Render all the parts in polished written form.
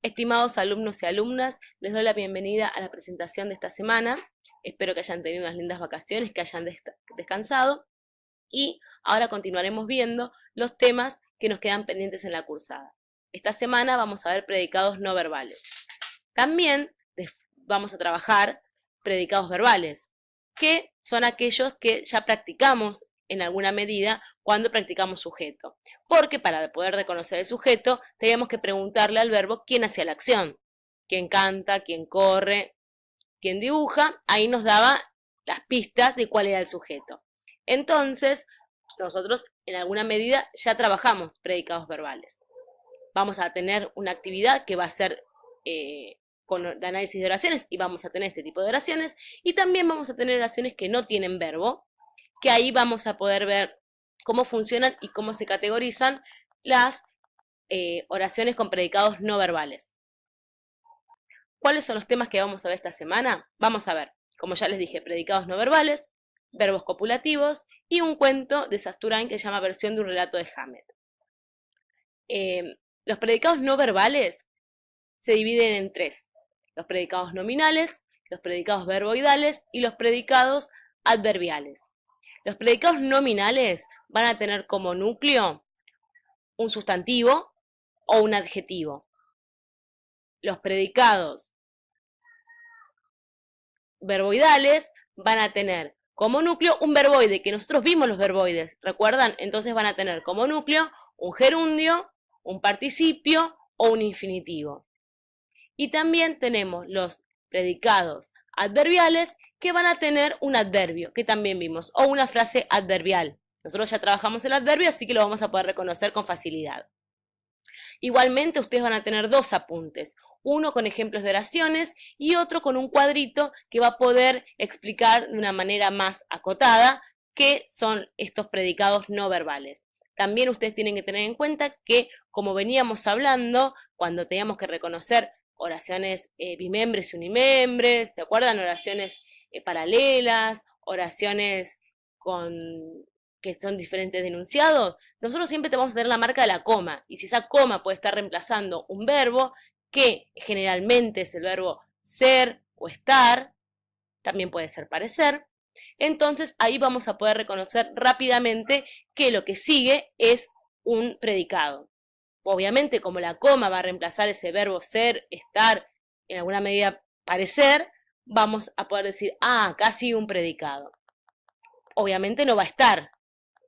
Estimados alumnos y alumnas, les doy la bienvenida a la presentación de esta semana. Espero que hayan tenido unas lindas vacaciones, que hayan descansado y ahora continuaremos viendo los temas que nos quedan pendientes en la cursada. Esta semana vamos a ver predicados no verbales. También vamos a trabajar predicados verbales, que son aquellos que ya practicamos en alguna medida cuando practicamos sujeto. Porque para poder reconocer el sujeto, tenemos que preguntarle al verbo quién hacía la acción. Quién canta, quién corre, quién dibuja. Ahí nos daba las pistas de cuál era el sujeto. Entonces, nosotros en alguna medida ya trabajamos predicados verbales. Vamos a tener una actividad que va a ser con de análisis de oraciones y vamos a tener este tipo de oraciones. Y también vamos a tener oraciones que no tienen verbo, que ahí vamos a poder ver cómo funcionan y cómo se categorizan las oraciones con predicados no verbales. ¿Cuáles son los temas que vamos a ver esta semana? Vamos a ver, como ya les dije, predicados no verbales, verbos copulativos y un cuento de Sasturain que se llama Versión de un relato de Hammett. Los predicados no verbales se dividen en tres: los predicados nominales, los predicados verboidales y los predicados adverbiales. Los predicados nominales van a tener como núcleo un sustantivo o un adjetivo. Los predicados verboidales van a tener como núcleo un verboide, que nosotros vimos los verboides, ¿recuerdan? Entonces van a tener como núcleo un gerundio, un participio o un infinitivo. Y también tenemos los predicados adverbiales que van a tener un adverbio, que también vimos, o una frase adverbial. Nosotros ya trabajamos el adverbio, así que lo vamos a poder reconocer con facilidad. Igualmente, ustedes van a tener dos apuntes, uno con ejemplos de oraciones y otro con un cuadrito que va a poder explicar de una manera más acotada qué son estos predicados no verbales. También ustedes tienen que tener en cuenta que, como veníamos hablando, cuando teníamos que reconocer oraciones bimembres y unimembres, ¿se acuerdan? Oraciones paralelas, oraciones que son diferentes de enunciados. Nosotros siempre vamos a tener la marca de la coma, y si esa coma puede estar reemplazando un verbo, que generalmente es el verbo ser o estar, también puede ser parecer, entonces ahí vamos a poder reconocer rápidamente que lo que sigue es un predicado. Obviamente, como la coma va a reemplazar ese verbo ser, estar, en alguna medida parecer, vamos a poder decir, acá sigue un predicado. Obviamente no va a estar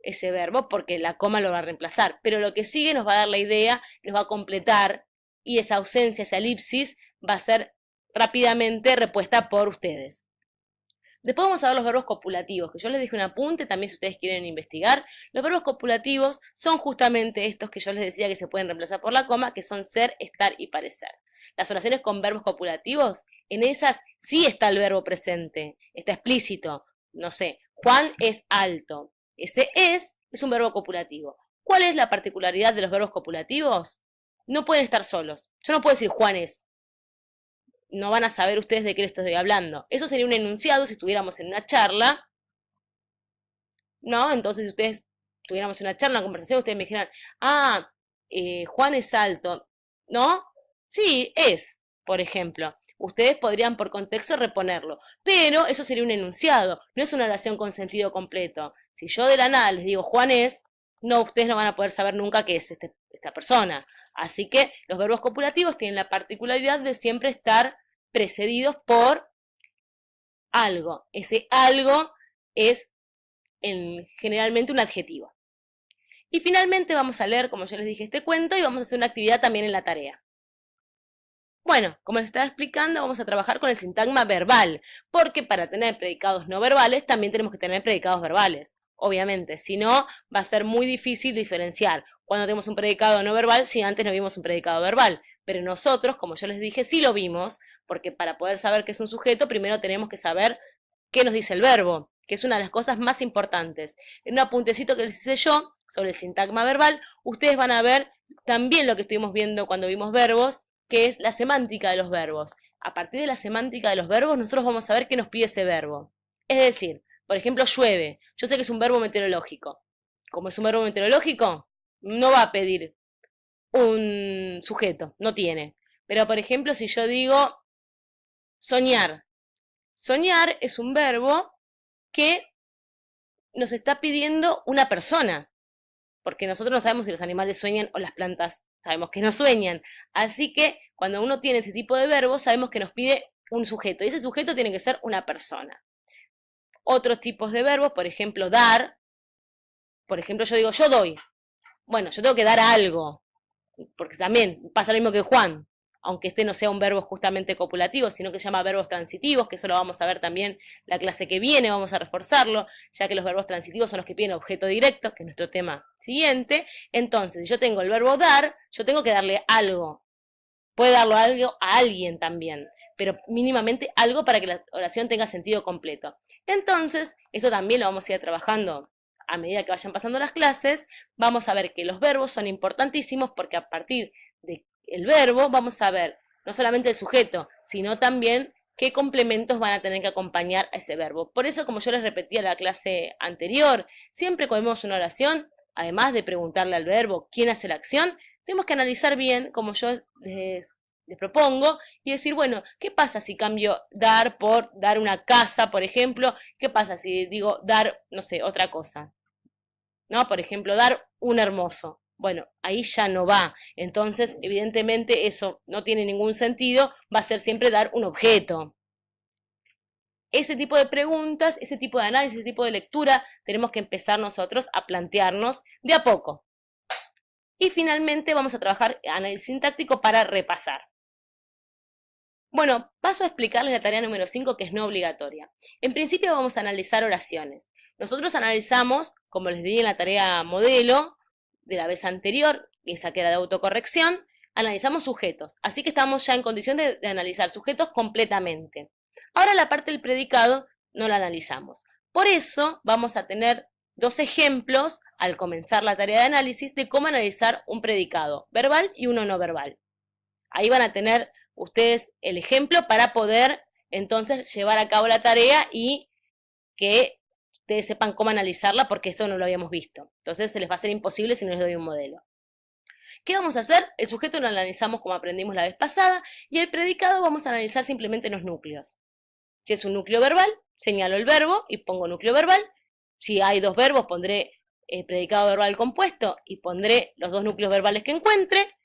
ese verbo porque la coma lo va a reemplazar, pero lo que sigue nos va a dar la idea, nos va a completar, y esa ausencia, esa elipsis, va a ser rápidamente repuesta por ustedes. Después vamos a ver los verbos copulativos, que yo les dije un apunte, también si ustedes quieren investigar. Los verbos copulativos son justamente estos que yo les decía que se pueden reemplazar por la coma, que son ser, estar y parecer. Las oraciones con verbos copulativos, en esas sí está el verbo presente, está explícito. No sé, Juan es alto. Ese es un verbo copulativo. ¿Cuál es la particularidad de los verbos copulativos? No pueden estar solos. Yo no puedo decir Juan es. No van a saber ustedes de qué les estoy hablando. Eso sería un enunciado si estuviéramos en una charla, ¿no? Entonces, si ustedes tuviéramos una charla, una conversación, ustedes me dijeran, Juan es alto, ¿no? Sí, es, por ejemplo. Ustedes podrían por contexto reponerlo, pero eso sería un enunciado, no es una oración con sentido completo. Si yo de la nada les digo Juan es, no, ustedes no van a poder saber nunca qué es esta persona. Así que los verbos copulativos tienen la particularidad de siempre estar precedidos por algo. Ese algo es generalmente un adjetivo. Y finalmente vamos a leer, como yo les dije, este cuento y vamos a hacer una actividad también en la tarea. Bueno, como les estaba explicando, vamos a trabajar con el sintagma verbal, porque para tener predicados no verbales también tenemos que tener predicados verbales. Obviamente, si no, va a ser muy difícil diferenciar cuando tenemos un predicado no verbal si antes no vimos un predicado verbal. Pero nosotros, como yo les dije, sí lo vimos, porque para poder saber qué es un sujeto, primero tenemos que saber qué nos dice el verbo, que es una de las cosas más importantes. En un apuntecito que les hice yo sobre el sintagma verbal, ustedes van a ver también lo que estuvimos viendo cuando vimos verbos, que es la semántica de los verbos. A partir de la semántica de los verbos, nosotros vamos a ver qué nos pide ese verbo. Es decir, por ejemplo, llueve. Yo sé que es un verbo meteorológico. Como es un verbo meteorológico, no va a pedir un sujeto, no tiene. Pero, por ejemplo, si yo digo soñar. Soñar es un verbo que nos está pidiendo una persona, porque nosotros no sabemos si los animales sueñan o las plantas sabemos que no sueñan. Así que cuando uno tiene este tipo de verbos, sabemos que nos pide un sujeto, y ese sujeto tiene que ser una persona. Otros tipos de verbos, por ejemplo, dar. Por ejemplo, yo digo, yo doy. Bueno, yo tengo que dar algo, porque también pasa lo mismo que Juan, aunque este no sea un verbo justamente copulativo, sino que se llama verbos transitivos, que eso lo vamos a ver también la clase que viene, vamos a reforzarlo, ya que los verbos transitivos son los que piden objeto directo, que es nuestro tema siguiente. Entonces, si yo tengo el verbo dar, yo tengo que darle algo. Puede darlo algo a alguien también, pero mínimamente algo para que la oración tenga sentido completo. Entonces, esto también lo vamos a ir trabajando a medida que vayan pasando las clases. Vamos a ver que los verbos son importantísimos porque a partir del verbo vamos a ver no solamente el sujeto, sino también qué complementos van a tener que acompañar a ese verbo. Por eso, como yo les repetía en la clase anterior, siempre que vemos una oración, además de preguntarle al verbo quién hace la acción, tenemos que analizar bien, como yo les propongo, y decir, bueno, ¿qué pasa si cambio dar por dar una casa, por ejemplo? ¿Qué pasa si digo dar, no sé, otra cosa? ¿No? Por ejemplo, dar un hermoso. Bueno, ahí ya no va. Entonces, evidentemente, eso no tiene ningún sentido, va a ser siempre dar un objeto. Ese tipo de preguntas, ese tipo de análisis, ese tipo de lectura, tenemos que empezar nosotros a plantearnos de a poco. Y finalmente vamos a trabajar análisis sintáctico para repasar. Bueno, paso a explicarles la tarea número 5, que es no obligatoria. En principio vamos a analizar oraciones. Nosotros analizamos, como les di en la tarea modelo de la vez anterior, esa que era de autocorrección, analizamos sujetos. Así que estamos ya en condición de analizar sujetos completamente. Ahora la parte del predicado no la analizamos. Por eso vamos a tener dos ejemplos al comenzar la tarea de análisis de cómo analizar un predicado verbal y uno no verbal. Ahí van a tener ustedes el ejemplo para poder entonces llevar a cabo la tarea y que ustedes sepan cómo analizarla, porque esto no lo habíamos visto. Entonces se les va a hacer imposible si no les doy un modelo. ¿Qué vamos a hacer? El sujeto lo analizamos como aprendimos la vez pasada, y el predicado vamos a analizar simplemente los núcleos. Si es un núcleo verbal, señalo el verbo y pongo núcleo verbal. Si hay dos verbos, pondré el predicado verbal compuesto y pondré los dos núcleos verbales que encuentre.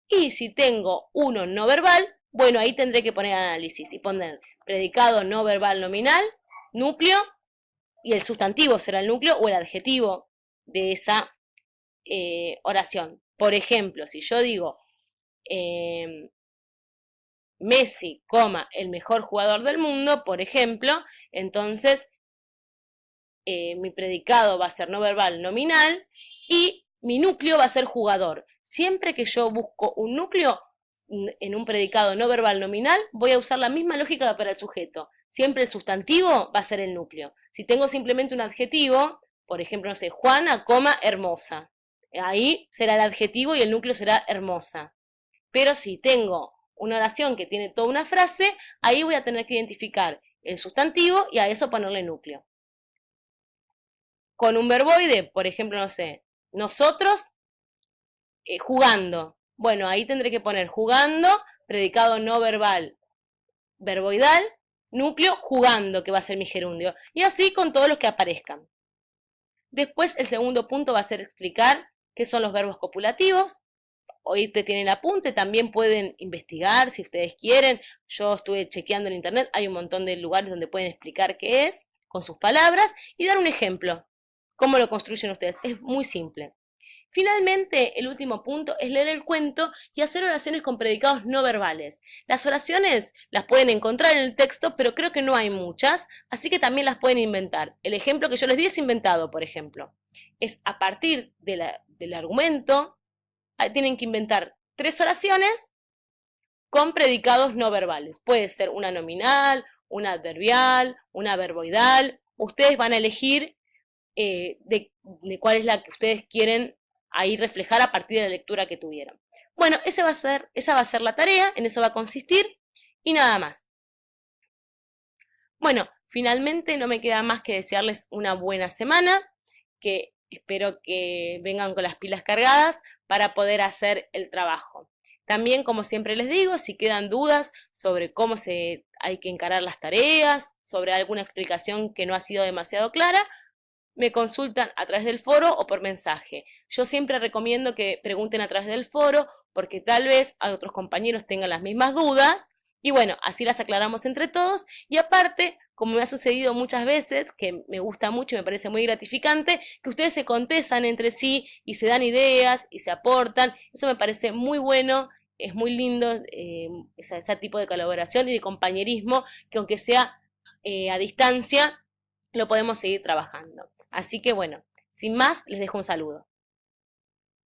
Y si tengo uno no verbal, bueno, ahí tendré que poner análisis y poner predicado no verbal nominal, núcleo, y el sustantivo será el núcleo o el adjetivo de esa oración. Por ejemplo, si yo digo Messi, el mejor jugador del mundo, por ejemplo, entonces mi predicado va a ser no verbal nominal y mi núcleo va a ser jugador. Siempre que yo busco un núcleo en un predicado no verbal nominal, voy a usar la misma lógica para el sujeto. Siempre el sustantivo va a ser el núcleo. Si tengo simplemente un adjetivo, por ejemplo, no sé, Juana, hermosa. Ahí será el adjetivo y el núcleo será hermosa. Pero si tengo una oración que tiene toda una frase, ahí voy a tener que identificar el sustantivo y a eso ponerle núcleo. Con un verboide, por ejemplo, no sé, nosotros jugando. Bueno, ahí tendré que poner jugando, predicado no verbal, verboidal, núcleo, jugando, que va a ser mi gerundio. Y así con todos los que aparezcan. Después, el segundo punto va a ser explicar qué son los verbos copulativos. Hoy ustedes tienen el apunte, también pueden investigar si ustedes quieren. Yo estuve chequeando en internet, hay un montón de lugares donde pueden explicar qué es, con sus palabras, y dar un ejemplo. ¿Cómo lo construyen ustedes? Es muy simple. Finalmente, el último punto es leer el cuento y hacer oraciones con predicados no verbales. Las oraciones las pueden encontrar en el texto, pero creo que no hay muchas, así que también las pueden inventar. El ejemplo que yo les di es inventado, por ejemplo. Es a partir del argumento, tienen que inventar 3 oraciones con predicados no verbales. Puede ser una nominal, una adverbial, una verboidal. Ustedes van a elegir de cuál es la que ustedes quieren ahí reflejar a partir de la lectura que tuvieron. Bueno, esa va a ser la tarea, en eso va a consistir y nada más. Bueno, finalmente no me queda más que desearles una buena semana, que espero que vengan con las pilas cargadas para poder hacer el trabajo. También, como siempre les digo, si quedan dudas sobre cómo hay que encarar las tareas, sobre alguna explicación que no ha sido demasiado clara, me consultan a través del foro o por mensaje. Yo siempre recomiendo que pregunten a través del foro porque tal vez a otros compañeros tengan las mismas dudas y bueno, así las aclaramos entre todos y aparte, como me ha sucedido muchas veces, que me gusta mucho y me parece muy gratificante, que ustedes se contestan entre sí y se dan ideas y se aportan, eso me parece muy bueno, es muy lindo ese tipo de colaboración y de compañerismo que aunque sea a distancia, lo podemos seguir trabajando. Así que bueno, sin más, les dejo un saludo.